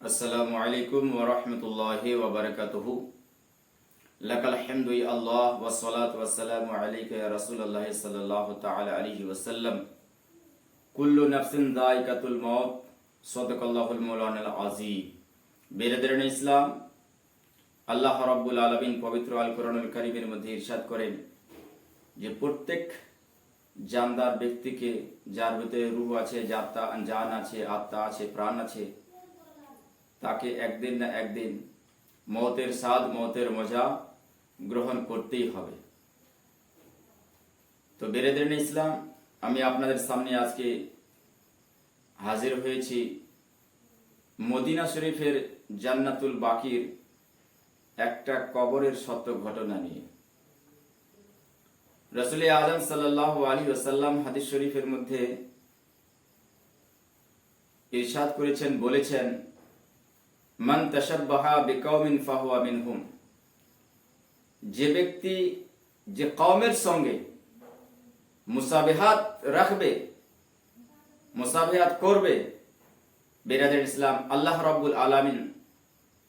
আসসালামু আলাইকুম ওয়া রাহমাতুল্লাহি ওয়া বারাকাতুহু। লাকাল হামদু ইয়া আল্লাহ ওয়া সলাতু ওয়া সালামু আলাইকা ইয়া রাসূলুল্লাহ সাল্লাল্লাহু তাআলা আলাইহি ওয়াসাল্লাম। কুল্লু নাফসিন যায়কাতুল মাউত, সাদাকাল্লাহুল মাওলানাল আযীম। বেরাদারান ইসলাম, আল্লাহ রাব্বুল আলামিন পবিত্র আল কোরআনুল কারীমের মধ্যে ইরশাদ করেন যে প্রত্যেক জানদার ব্যক্তিকে, যার ভিতরে রূহ আছে, জান আছে, আত্মা আছে, প্রাণ আছে, তাকে একদিন না একদিন মওতের স্বাদ, মওতের মজা গ্রহণ করতেই হবে। তো বেরাদারান ইসলাম, আমি আপনাদের সামনে আজকে হাজির হয়েছি মদিনা শরীফের জান্নাতুল বাকির একটা কবরের সত্য ঘটনা নিয়ে। রাসূল আযম সাল্লাল্লাহু আলাইহি ওয়াসাল্লাম হাদিস শরীফের মধ্যে ইরশাদ করেছেন, বলেছেন, মান তাশাব্বাহা বিকাওমিন ফাহুয়া মিনহুম। যে ব্যক্তি যে কওমের সঙ্গে মুসাবিহাত রাখবে, মুসাবিহাত করবে, বেরাদার ইসলাম, আল্লাহ রাব্বুল আলামিন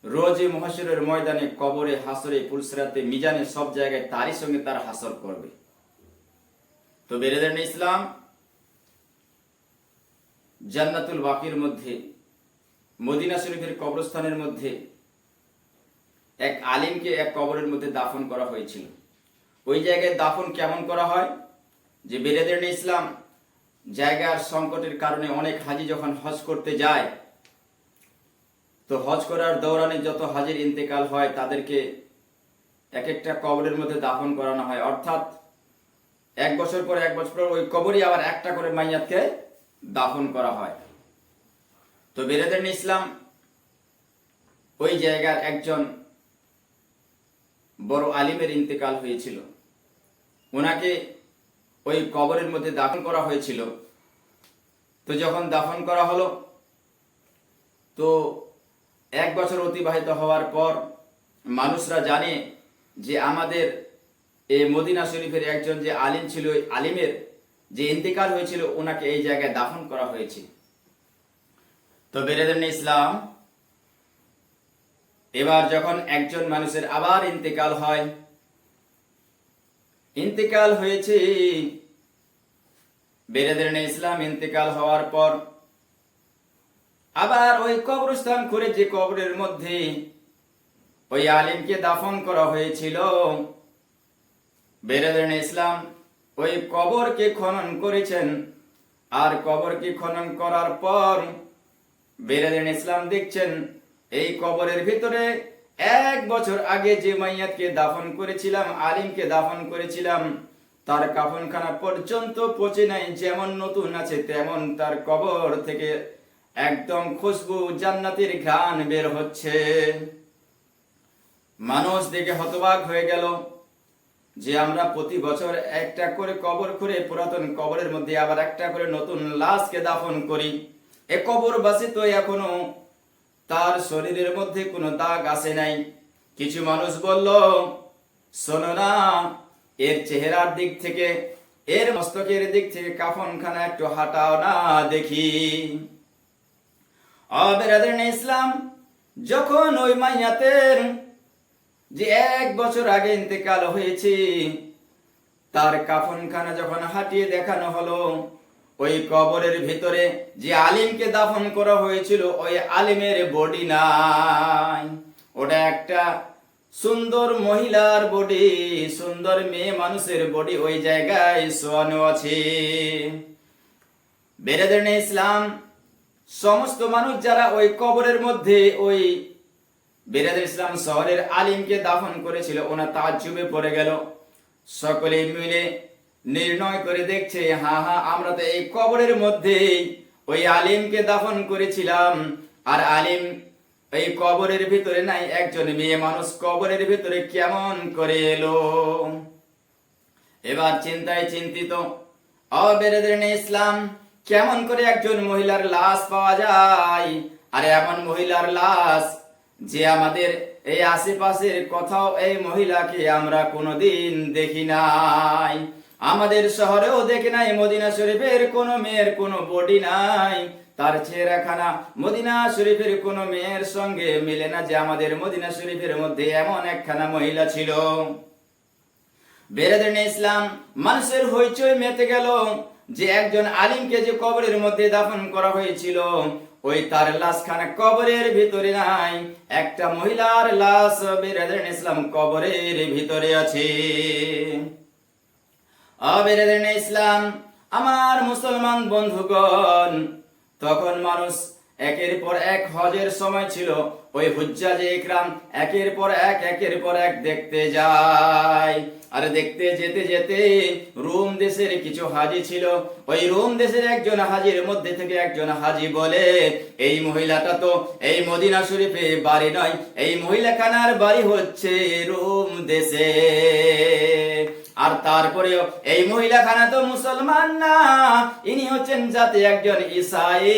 রোজে মুহাশরের ময়দানে, কবরে, হাসরে, পুলসিরাতে, মিজানে, সব জায়গায় তারই সঙ্গে তার হাসর করবে। তো বেরাদার ইসলাম, জান্নাতুল বাকির মধ্যে, মদিনা শরীফের কবরস্থানের মধ্যে এক আলিমকে এক কবরের মধ্যে দাফন করা হয়েছিল। ওই জায়গায় দাফন কেমন করা হয়, যে বেরাদার ইসলাম, জায়গার সংকটের কারণে অনেক হাজি যখন হজ করতে যায়, তো হজ করার দৌরানে যত হাজির ইন্তেকাল হয় তাদেরকে এক একটা কবরের মধ্যে দাফন করানো হয়। অর্থাৎ এক বছর পর ওই কবরই আবার একটা করে মাইয়াতকে দাফন করা হয়। তো বেরাদার ইসলাম, ওই জায়গার একজন বড় আলিমের ইন্তেকাল হয়েছিল, ওনাকে ওই কবরের মধ্যে দাফন করা হয়েছিল। তো যখন দাফন করা হলো, তো এক বছর অতিবাহিত হওয়ার পর মানুষরা জানে যে আমাদের এই মদিনা শরীফের একজন যে আলিম ছিল, ওই আলিমের যে ইন্তেকাল হয়েছিল, ওনাকে এই জায়গায় দাফন করা হয়েছে। তো বেরাদার ইসলাম, এবার যখন একজন মানুষের আবার ইন্তেকাল হয়, ইন্তেকাল হয়েছে, বেরাদার ইসলাম, ইন্তেকাল হওয়ার পর আবার ওই কবরস্থান করে যে কবরের মধ্যে ওই আলিমকে দাফন করা হয়েছিল, বেরাদার ইসলাম, ওই কবরকে খনন করেছেন। আর কবরকে খনন করার পর বেরাদার ইসলাম দেখছেন, এই কবরের ভিতরে এক বছর আগে যে মাইয়াতকে দাফন করেছিলাম, আলিমকে দাফন করেছিলাম, তার কাফনখানা পর্যন্ত পচে নাই, যেমন নতুন আছে তেমন তার কবর থেকে একদম খুশবু, জান্নাতের ঘ্রাণ বের হচ্ছে। মানুষ দেখে হতবাক হয়ে গেল যে আমরা প্রতি বছর একটা করে কবর করে পুরাতন কবরের মধ্যে আবার একটা করে নতুন লাশকে দাফন করি, এ কবরবাসী তো এখনো তার শরীরের মধ্যে কোনো দাগ আসে নাই। কিছু মানুষ বলল, শোনো না, এর চেহারার দিক থেকে, এর মস্তকের দিক থেকে কাফনখানা একটু হাঁটাও না দেখি। বেরাদার ইসলাম, যখন ওই মাইয়াতের যে এক বছর আগে ইন্তেকাল হয়েছে, তার কাফনখানা যখন হাঁটিয়ে দেখানো হলো, ওই কবরের ভিতরে যে আলিমকে দাফন করা হয়েছিল, ওই আলিমের বডি নাই। ওটা একটা সুন্দর মহিলার বডি, সুন্দর মেয়ে মানুষের বডি ওই জায়গায় শোয়ানো আছে। বেরাদার ইসলাম, সমস্ত মানুষ যারা ওই কবরের মধ্যে ওই বেরাদার ইসলাম শহরের আলিমকে দাফন করেছিল, ওনা তাজ্জুবে পড়ে গেল। সকলে মিলে নির্ণয় করে দেখছে, আমরা তো এই কবরের মধ্যে ওই আলিমকে দাফন করেছিলাম, আর আলিম এই কবরের ভিতরে নাই, একজন মেয়ে মানুষ কবরের ভিতরে কেমন করে এলো। এবার চিন্তায় চিন্তিত, বেরাদার ইসলাম, কেমন করে একজন মহিলার লাশ পাওয়া যায়? আর এমন মহিলার লাশ যে আমাদের এই আশেপাশের কোথাও এই মহিলাকে আমরা কোনোদিন দেখি নাই, আমাদের শহরেও দেখি নাই, মদিনা শরীফের কোনো মেয়ের কোনো বডি নাই, তার চেহারাখানা মদিনা শরীফের কোন মেয়ের সঙ্গে মিলে না যে আমাদের মদিনা শরীফের মধ্যে এমন একখানা মহিলা ছিল। বেরাদারিনে ইসলাম, মানুষের হইচই মেতে গেল যে একজন আলিমকে যে কবরের মধ্যে দাফন করা হয়েছিল, ওই তার লাশখানা কবরের ভিতরে নাই, একটা মহিলার লাশ বেরাদারিনে ইসলাম কবরের ভিতরে আছে। বেরাদারিনে ইসলাম, আমার মুসলমান বন্ধুগণ, তখন মানুষ একের পর এক হজের সময় ছিল, ওই হুজ্জাজে ইকরাম একের পর এক দেখতে যায়। আর দেখতে যেতে যেতে রোম দেশের কিছু হাজি ছিল, ওই রোম দেশের একজন হাজির মধ্যে থেকে একজন হাজি বলে, এই মহিলাটা তো এই মদিনা শরীফে বাড়ি নয়, এই মহিলাখানার বাড়ি হচ্ছে রোম দেশে। আর তারপরেও এই মহিলাখানা তো মুসলমান না, ইনি হচ্ছেন জাতি একজন ঈসাই,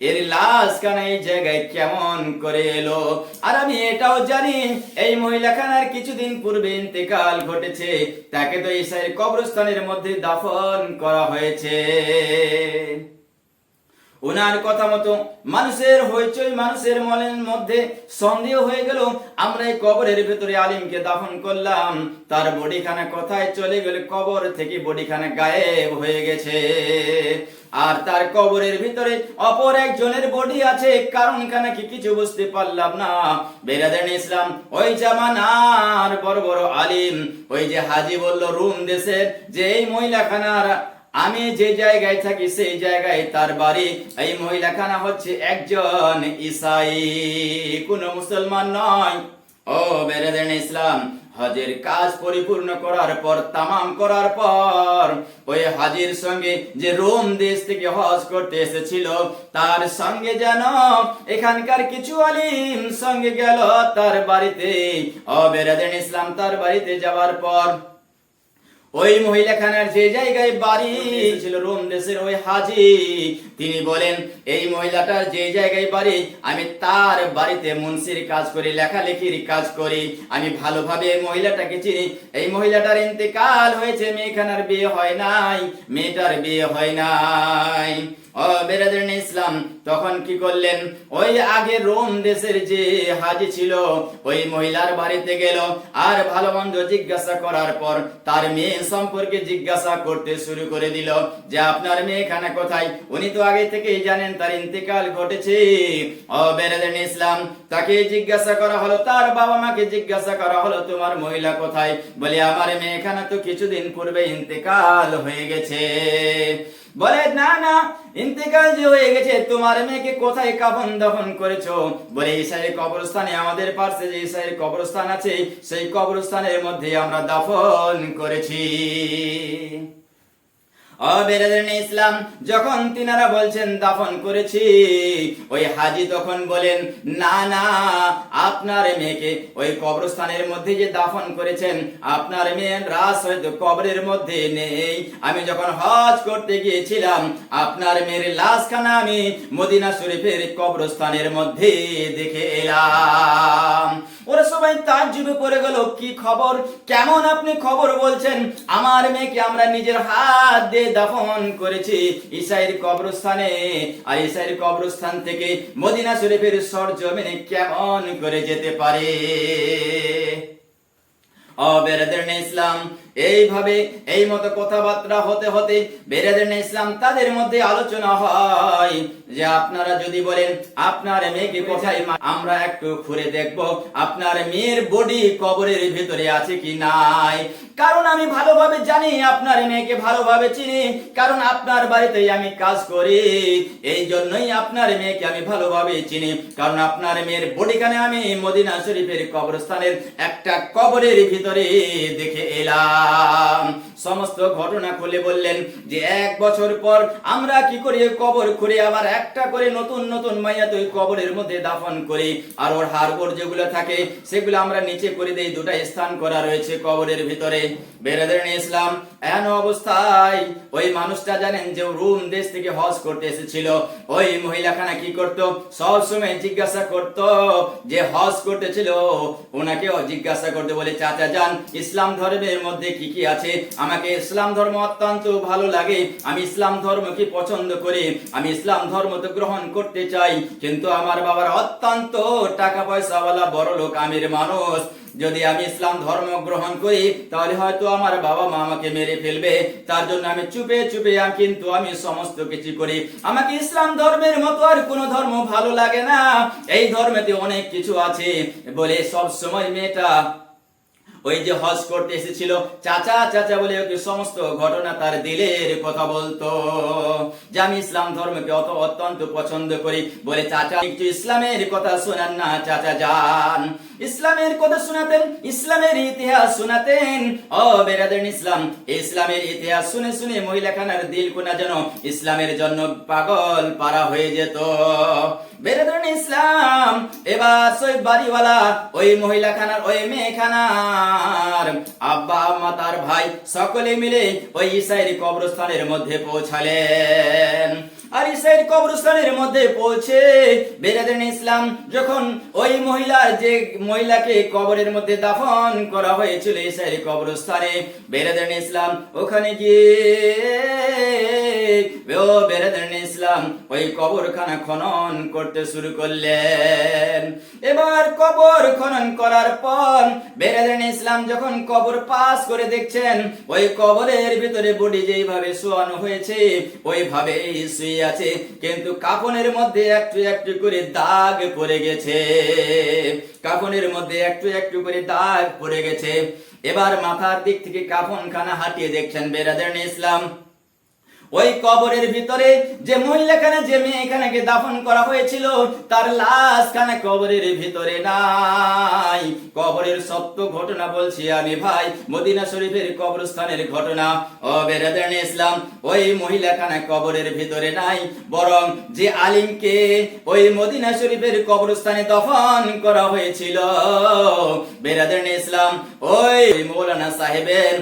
এর লাশখানা এই জায়গায় কেমন করে এলো? আর আমি এটাও জানি এই মহিলাখানার কিছুদিন পূর্বে ইন্তেকাল ঘটেছে, তাকে তো ঈসাইয়ের কবরস্থানের মধ্যে দাফন করা হয়েছে। ওনার কথা মতো মানুষের হইচই, মানুষের মনের মধ্যে সন্দেহ হয়ে গেল, আমরা এই কবরের ভেতরে আলিমকে দাফন করলাম, তার বডিখানা কোথায় চলে গেল? কবর থেকে বডিখানা গায়েব হয়ে গেছে। আর তার কবরের ভিতরে অপর একজনের বডি আছে, কারণ খানা কি কিছু বুঝতে পারলাম না। বেরাদারিনে ইসলাম, ওই জামানার বড় বড় আলিম, ওই যে হাজি বলল রোম দেশের, যে এই মহিলাখানার আমি যে জায়গায় থাকি সেই জায়গায় তার বাড়ি, এই মহিলাখানা হচ্ছে একজন ঈসাই, কোন মুসলমান নয়। ও বেরাদারিনে ইসলাম, হজের কাজ পরিপূর্ণ করার পর, তামাম করার পর, ওই হাজির সঙ্গে যে রোম দেশ থেকে হজ করতে এসেছিল, তার সঙ্গে যেন এখানকার কিছু আলিম সঙ্গে গেল তার বাড়িতে। ও বেরাদারিনে ইসলাম, তার বাড়িতে যাওয়ার পর ওই মহিলাখানার যে জায়গায় বাড়ি ছিল রোম দেশের ওই হাজি, তিনি বলেন, এই মহিলাটার যে জায়গায় বাড়ি, আমি তার বাড়িতে মুন্সির কাজ করি, লেখালেখির কাজ করি, আমি ভালোভাবে এই মহিলাটাকে চিনি। এই মহিলাটার ইন্তেকাল হয়েছে, মেয়েখানার বিয়ে হয় নাই, মেয়েটার বিয়ে হয় নাই। ও বেরাদারিনে ইসলাম, তখন কি করলেন? ওই আগে রোম দেশের যে হাজি ছিল, ওই মহিলার বাড়িতে গেল, আর ভালো মন্দ জিজ্ঞাসা করার পর তার মেয়ে সম্পর্কে জিজ্ঞাসা করতে শুরু করে দিল, যে আপনার মেয়েখানা কোথায়? উনি তো আগে থেকেই জানেন তার ইন্তেকাল ঘটেছে। ও বেরাদারিনে ইসলাম, তাকে জিজ্ঞাসা করা হলো, তার বাবা মাকে জিজ্ঞাসা করা হলো, তোমার মহিলা কোথায়? বলে, আমার মেয়েখানা তো কিছুদিন পূর্বে ইন্তেকাল হয়ে গেছে। বলে, না না, ইন্তেকাল যে হয়ে গেছে, তোমার মেয়েকে কোথায় কাফন দাফন করেছো? বলে, ঈসাইয়ের কবরস্থানে, আমাদের পাশে যে ঈসাইয়ের কবরস্থান আছে, সেই কবরস্থানের মধ্যে আমরা দাফন করেছি। বেরাদারিনে ইসলাম, যখন তিনারা বলছেন দাফন করেছি, ওই হাজি তখন বলেন, না না, আপনার মেয়েকে ওই কবরস্থানের মধ্যে যে দাফন করেছেন, আপনার মেয়ের লাশ হয়তো কবরের মধ্যে নেই। আমি যখন হজ করতে গিয়েছিলাম, আপনার মেয়ের লাশখানা আমি মদিনা শরীফের কবরস্থানের মধ্যে দেখে এলাম। ওরা সবাই তাজ্জুবে পড়ে গেল, কি খবর? কেমন আপনি খবর বলছেন? আমার মেয়েকে আমরা নিজের হাত দিয়ে দাফন করেছি ঈসাইয়ের কবরস্থানে, আর ঈসাইয়ের কবরস্থান থেকে মদিনা শরীফের সরজমিনে কেমন করে যেতে পারে? বেরাদারিনে ইসলাম, এইভাবে এই মতো কথাবার্তা হতে হতে বেরাদারিনে ইসলাম তাদের মধ্যে আলোচনা হয়, যে আপনারা যদি বলেন আপনার মেয়েকে কোথায়, আমরা একটু ঘুরে দেখব আপনার মেয়ের বডি কবরের ভিতরে আছে কি নাই। কারণ আমি ভালোভাবে জানি, আপনার মেয়েকে ভালোভাবে চিনি, কারণ আপনার বাড়িতেই আমি কাজ করি, এই জন্যই আপনার মেয়েকে আমি ভালোভাবে চিনি। কারণ আপনার মেয়ের বডিখানে আমি মদিনা শরীফের কবরস্থানের একটা কবরের ভিতরে দেখে এলাম। সমস্ত ঘটনা খুলে বললেন, যে 1 বছর পর আমরা কি করি, কবর খুঁড়ে আবার একটা করে নতুন নতুন মাইয়া তো কবরের মধ্যে দাফন করি, আর ওর হাড়গোড় যেগুলো থাকে সেগুলো আমরা নিচে করে দেই। 2টা স্থান করা রয়েছে কবরের ভিতরে। বেরাদারিনে ইসলাম, এমন অবস্থায় ওই মানুষটা জানেন যে রোম দেশ থেকে হজ করতে এসেছিল, ওই মহিলাখানা কি করতো, সব সময় জিজ্ঞাসা করতো, যে হজ করতেছিল ওনাকেও জিজ্ঞাসা করতে, বলে, চাচা যান, ইসলাম ধর্মের মধ্যে মধ্যে কি কি আছে। আমাকে ইসলাম ধর্ম অত্যন্ত ভালো লাগে, আমি ইসলাম ধর্মকে পছন্দ করি, আমি ইসলাম ধর্ম তো গ্রহণ করতে চাই, কিন্তু আমার বাবার অত্যন্ত টাকা পয়সাওয়ালা বড় লোক আমির মানুষ, যদি আমি ইসলাম ধর্ম গ্রহণ করি তাহলে হয়তো আমার বাবা মা আমাকে মেরে ফেলবে, তার জন্য আমি চুপে চুপে কিন্তু আমি সমস্ত কিছু করি। আমাকে ইসলাম ধর্মের মতো আর কোনো ধর্ম ভালো লাগে না, এই ধর্মেতে অনেক কিছু আছে বলে সব সময় মেয়েটা ওই যে হজ করতে এসেছিল চাচা চাচা বলে ওকে সমস্ত ঘটনা তার দিলের কথা বলতো, যে আমি ইসলাম ধর্মকে অত্যন্ত পছন্দ করি। বলে চাচা একটু ইসলামের কথা শোনান না চাচা যান। ইসলামের কথা শোনাতেন, ইসলামের ইতিহাস শোনাতেন। ও বেরাদার ইসলাম, ইসলামের ইতিহাস শুনে শুনে মহিলাখানার দিল কোনা যেন ইসলামের জন্য পাগল পারা হয়ে যেত। বেরাদার ইসলাম, এবার ওই বাড়িওয়ালা ওই মহিলাখানার ওই মেয়েখানার আব্বা আম্মা তার ভাই সকলে মিলে ওই ঈসাইর কবরস্থানের মধ্যে পৌঁছালেন। আর ঈসাইর কবরস্থানের মধ্যে পৌঁছে বেরাদার ইসলাম যখন ওই মহিলাকে কবরের মধ্যে দাফন করা হয়েছিল ঈসাইর কবরস্থানে, বেরাদার ইসলাম ওখানে গিয়ে বেরাদার ইসলাম ওই কবরখানা খনন করতে শুরু করলেন। এবার কবর খনন করার পর বেরাদার ইসলাম যখন কবর পাস করে দেখছেন ওই কবরের ভিতরে বডি যেইভাবে শোয়ানো হয়েছে ওইভাবেই শুয়ে আছে, কিন্তু কাফনের মধ্যে একটু একটু করে দাগ পড়ে গেছে, কাফনের মধ্যে একটু একটু করে দাগ পড়ে গেছে। এবার মাথার দিক থেকে কাফনখানা হাঁটিয়ে দেখছেন বেরাদার ইসলাম ওই কবরের ভিতরে যে মহিলাখানা যে মেয়েখানাকে দাফন করা হয়েছিল তার লাশখানা কবরের ভিতরে নাই। কবরের সত্য ঘটনা বলছি আমি ভাই, মদিনা শরীফের কবরস্থানের ঘটনা। ও বেরাদার ইসলাম, ওই মহিলাখানা কবরের ভিতরে নাই, বরং যে আলিমকে ওই মদিনা শরীফের কবরস্থানে দফন করা হয়েছিল বেরাদার ইসলাম ওই মৌলানা সাহেবের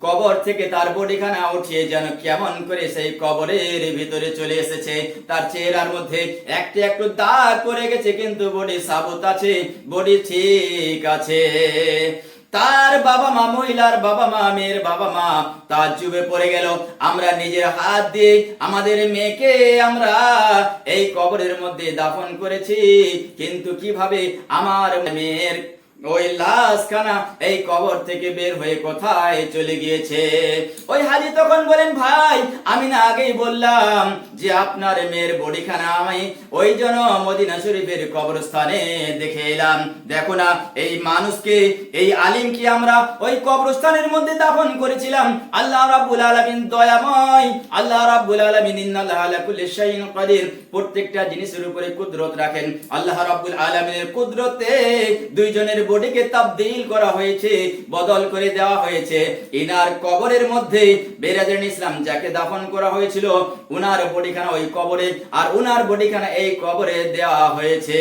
কবর থেকে তার বডিখানা উঠিয়ে যেন কেমন করে সেই কবরের ভিতরে চলে এসেছে। তার চেহারার মধ্যে একটু একটু দাগ পড়ে গেছে, কিন্তু বডি সাবুত আছে, বডি ঠিক আছে। তার বাবা মা, মহিলার বাবা মা, মেয়ের বাবা মা তাজ্জুবে পড়ে গেল। আমরা নিজের হাত দিয়ে আমাদের মেয়েকে আমরা এই কবরের মধ্যে দাফন করেছি, কিন্তু কিভাবে আমার মেয়ের ওই লাশখানা এই কবর থেকে বের হয়ে কোথায় চলে গিয়েছে? ওই হাজি তখন বলেন, ভাই আমি না আগেই বললাম যে আপনার মেয়ের বডিখানা আমি ওই জন্য মদিনা শরীফের কবরস্থানে দেখে এলাম। দেখো না এই মানুষকে, এই আলিমকে আমরা ওই কবরস্থানের মধ্যে দাফন করেছিলাম। আল্লাহ রাব্বুল আলামিন দয়াময়, আল্লাহ রাব্বুল আলামিন ইন্নাল্লাহা আলা কুল্লি শাইইন কাদির, প্রত্যেকটা জিনিসের উপরে কুদরত রাখেন। আল্লাহ রাব্বুল আলামিনের কুদরতে দুইজনের বডিকে তাবদীল করা হয়েছে, বদল করে দেওয়া হয়েছে। ইনার কবরের মধ্যে বেরাদার ইসলাম যাকে দাফন করা হয়েছিল উনার বডিখানা ওই কবরে, আর উনার বডিখানা এই কবরে দেওয়া হয়েছে।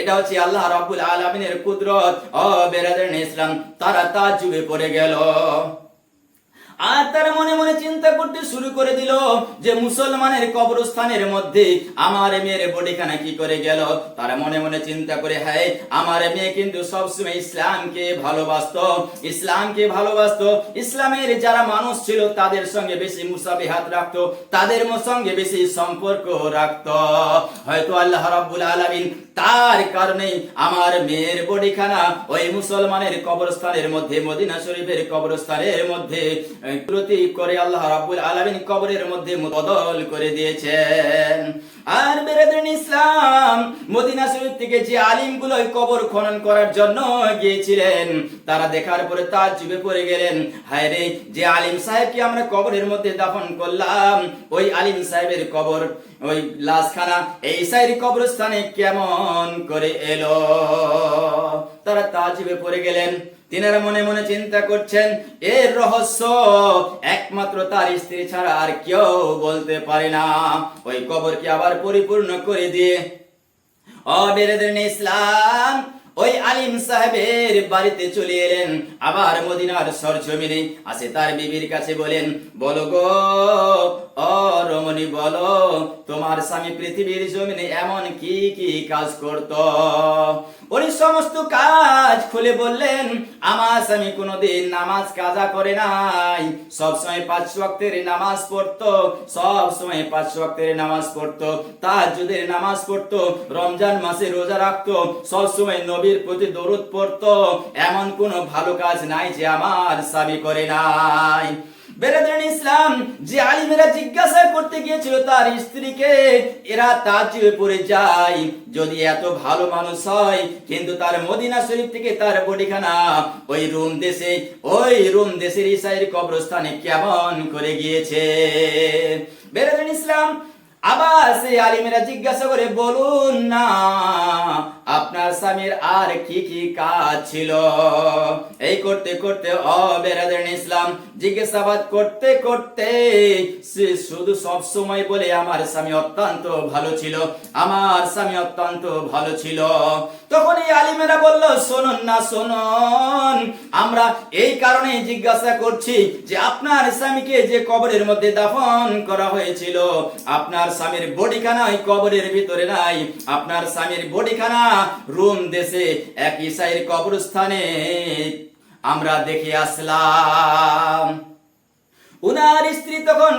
এটা হচ্ছে আল্লাহ রাব্বুল আলামিনের কুদরত। ও বেরাদার ইসলাম, তারা তাজ্জুবে পড়ে গেল। আর তারা মনে মনে চিন্তা করতে শুরু করে দিল যে মুসলমানের কবরস্থানের মধ্যে আমার মেয়ের বডিখানা কি করে গেল। তারা মনে মনে চিন্তা করে, হ্যাঁ আমার মেয়ে কিন্তু সবসময় ইসলামকে ভালোবাসতো, ইসলামকে ভালোবাসতো, ইসলামের যারা মানুষ ছিল তাদের সঙ্গে বেশি মুসাবিহাত রাখতো, তাদের সঙ্গে বেশি সম্পর্ক রাখতো। হয়তো আল্লাহ রাব্বুল আলামিন তার কারণেই আমার মেয়ের বডিখানা ওই মুসলমানের কবরস্থানের মধ্যে, মদিনা শরীফের কবরস্থানের মধ্যে প্রতীক করে আল্লাহ রাব্বুল আলামিন কবরের মধ্যে বদল করে দিয়েছেন। আর বেরাদার ইসলাম, মদিনা শরীফ থেকে যে আলিমগুলো কবর খনন করার জন্য গিয়েছিলেন তারা দেখার পরে তাজ্জুবে পড়ে গেলেন, হায় রে যে আলিম সাহেবকে আমরা কবরের মধ্যে দাফন করলাম ওই আলিম সাহেবের কবর, ওই লাশখানা এই সাইরি কবরস্থানে কেমন করে এলো। তারা তাজ্জুবে পড়ে গেলেন। তিনারা মনে মনে চিন্তা করছেন এর রহস্য একমাত্র তার স্ত্রী ছাড়া আর কেউ বলতে পারে না। ওই কবরকে আবার পরিপূর্ণ করে দিয়ে ও বেরাদার ইসলাম ওই আলিম সাহেবের বাড়িতে চলে এলেন। আবার মদিনার সরজমিনে আসে তার বিবির কাছে বলেন, বলো গো ও ও রমণী বলো, তোমার স্বামী পৃথিবীর জমিনে এমন কি কি কাজ করত? উনি সমস্ত কাজ খুলে বললেন, আমার স্বামী কোনোদিন নামাজ কাজা করে নাই, সবসময় 5 ওয়াক্তের নামাজ পড়তো, সবসময় 5 ওয়াক্তের নামাজ পড়তো, তাহাজ্জুদের নামাজ পড়তো, রমজান মাসে রোজা রাখতো, সবসময় নবীর প্রতি দরুদ পড়তো, এমন কোনো ভালো কাজ নাই যে আমার স্বামী করে নাই। বেরাদান ইসলাম, যে আলিমেরা জিজ্ঞাসা করতে গিয়েছিল তার স্ত্রীকে, এরা তাজ্জুবে পড়ে যায়, যদি এত ভালো মানুষ হয়, কিন্তু তার মদিনা শরীফ থেকে তার বডিখানা ওই রোম দেশের ঈসাইয়ের কবরস্থানে কেমন করে গিয়েছে। বেরাদান ইসলাম, আবার সেই আলিমেরা জিজ্ঞাসা করে, বলুন না আপনার স্বামীর আর কি কি কাজ ছিল? এই করতে করতে বেরাদান ইসলাম জিজ্ঞাসাবাদ করতে করতে সে শুধু সব সময় বলে, আমার স্বামী অত্যন্ত ভালো ছিল, আমার স্বামী অত্যন্ত ভালো ছিল। তখন এই আলিমেরা বলল, শুনুন না শুনুন, আমরা এই কারণে জিজ্ঞাসা করছি যে আপনার স্বামীকে যে কবরের মধ্যে দাফন করা হয়েছিল, আপনার স্বামীর বডিখানা ওই কবরের ভিতরে নাই, আপনার স্বামীর বডিখানা রোম দেশে এক ঈসাইয়ের কবরস্থানে আমরা দেখে আসলাম। উনার স্ত্রী তখন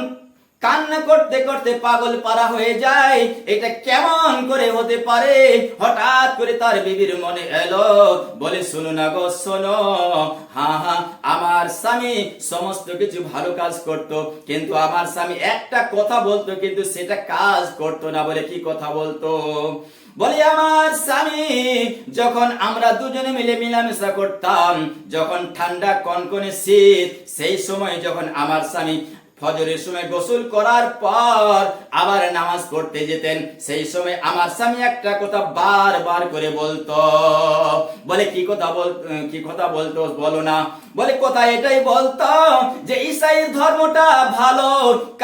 কান্না করতে করতে পাগল পারা হয়ে যায়, এটা কেমন করে হতে পারে? হঠাৎ করে তার বিবির মনে এলো, বলে, শুনো না গো শোনো, হ্যাঁ, আমার স্বামী সমস্ত কিছু ভালো কাজ করত, কিন্তু আমার স্বামী একটা কথা বলতো, কিন্তু সেটা কাজ করতো না। বলে, কি কথা বলতো? বলে, আমার স্বামী যখন আমরা দুজনে মিলে মিলামেশা করতাম, যখন ঠান্ডা কনকনে শীত, সেই সময় যখন আমার স্বামী ফজরের সময় গোসল করার পর আবার নামাজ পড়তে যেতেন, সেই সময় আমার স্বামী একটা কথা বারবার করে বলতো। বলে, কি কথা বলতো বলো না? বলে, কথা এটাই বলতো যে ঈসাইয়ের ধর্মটা ভালো,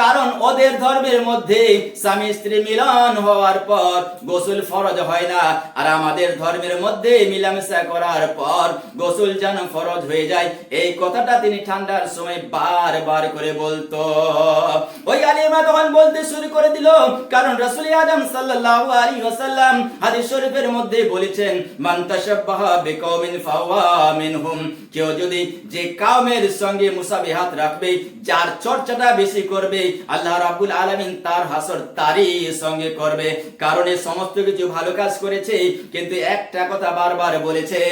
কারণ ওদের ধর্মের মধ্যে স্বামী স্ত্রী মিলন হওয়ার পর গোসল ফরজ হয় না, আর আমাদের ধর্মের মধ্যে মিলামেশা করার পর গোসল যেন ফরজ হয়ে যায়। এই কথাটা তিনি ঠান্ডার সময় বারবার করে বলতো। ওই আলিমা তখন বলতে শুরু করে দিল, কারণ রাসূল আযম সাল্লাল্লাহু আলাইহি ওয়াসাল্লাম হাদিস শরীফের মধ্যে বলেছেন, মান তাশাব্বাহা বিকওমিন ফাহুয়া মিনহুম, কেউ যদি যে কওমের সঙ্গে মুসাবিহাত রাখবে, যার চর্চাটা বেশি করবে, আল্লাহ রাব্বুল আলামিন তার হাসর তারই সঙ্গে করবে। কারণ এই সমস্ত কিছু ভালো কাজ করেছে, কিন্তু একটা কথা বারবার বলেছে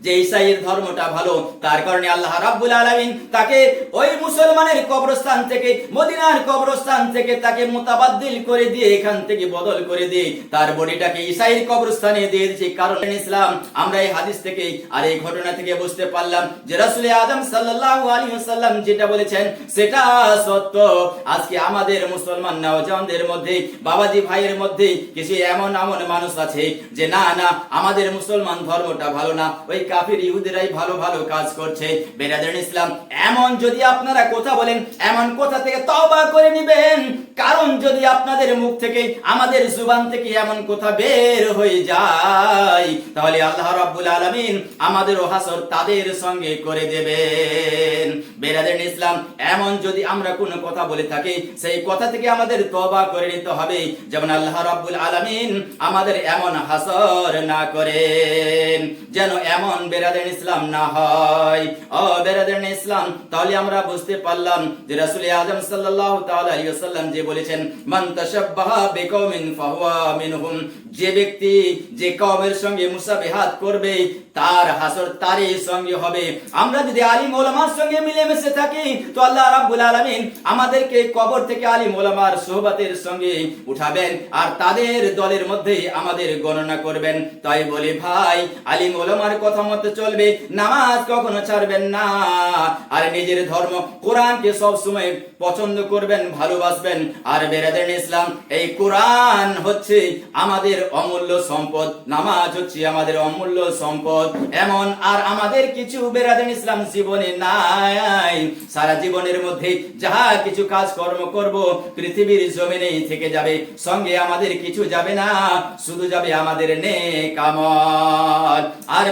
যে ঈসাইয়ের ধর্মটা ভালো, তার কারণে আল্লাহ রাব্বুল আলামিন তাকে ওই মুসলমানের কবরস্থান থেকে, মদিনার কবরস্থান থেকে তাকে মুতাবাদ্দিল করে দিয়ে, এখান থেকে বদল করে দিয়ে তার বডিটাকে ঈসাইয়ের কবরস্থানে দিয়ে দিয়েছে। কারণ ইসলাম, আমরা এই হাদিস থেকে আর এই ঘটনা থেকে বুঝতে পারলাম যে রাসূল আযম সাল্লাল্লাহু আলাইহি ওয়াসাল্লাম যেটা বলেছেন সেটা সত্য। আজকে আমাদের মুসলমান নওজওয়ানদের মধ্যে, বাবাজি ভাইয়ের মধ্যে কিছু এমন মানুষ আছে যে না আমাদের মুসলমান ধর্মটা ভালো না, ওই কাফির ইহুদিরাই ভালো ভালো কাজ করছে। বেরাদার ইসলাম, এমন যদি আপনারা কথা বলেন, এমন কথা থেকে তওবা করে নেবেন, কারণ যদি আপনাদের মুখ থেকে, আমাদের জুবান থেকে এমন কথা বের হয়ে যায়, তাহলে আল্লাহ রাব্বুল আলামিন আমাদের হাসর তাদের সঙ্গে করে দেবেন। বেরাদার ইসলাম, এমন যদি আমরা কোনো কথা বলে থাকি, সেই কথা থেকে আমাদের তওবা করে নিতে হবে, যেমন আল্লাহ রাব্বুল আলামিন আমাদের এমন হাসর না করেন, যেন এমন বেরাদার ইসলাম না হয়। ও বেরাদার ইসলাম, তাহলে আমরা বুঝতে পারলাম যে রাসূল আযম সাল্লাল্লাহু তাআলা আলাইহি ওয়াসাল্লাম যে বলেছেন, মান তাশাব্বাহা বিকওমিন ফাহুয়া মিনহুম, যে ব্যক্তি যে কওমের সঙ্গে মুসাবিহাত করবে, তার হাসর তারই সঙ্গে হবে। আমরা যদি আলিম ওলামার সঙ্গে মিলেমিশে থাকি, তো আল্লাহ রাব্বুল আলামিন আমাদেরকে কবর থেকে আলিম ওলামার সোহবতের সঙ্গে উঠাবেন, আর তাদের দলের মধ্যে আমাদের গণনা করবেন। তাই বলি ভাই, আলিম ওলামার কথা মতো চলবে, নামাজ কখনো ছাড়বেন না, আর নিজের ধর্ম কোরআনকে সব সময় পছন্দ করবেন, ভালোবাসবেন। আর বেরাদার ইসলাম, এই কোরআন হচ্ছে আমাদের অমূল্য সম্পদ, নামাজ হচ্ছে আমাদের অমূল্য সম্পদ। এমন আর আমাদের কিছু বেরাদার ইসলাম জীবনে নাই। সারা জীবনের মধ্যে যাহা কিছু কাজ কর্ম করব, পৃথিবীর জমিনেই থেকে যাবে, সঙ্গে আমাদের কিছু যাবে না, শুধু যাবে আমাদের নেক আমল। আর